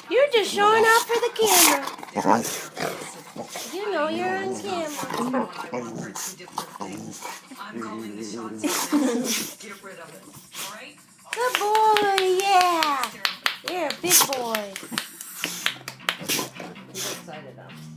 You're just showing off for the camera. You know you're on camera. Good boy, yeah. You're a big boy. He's excited though.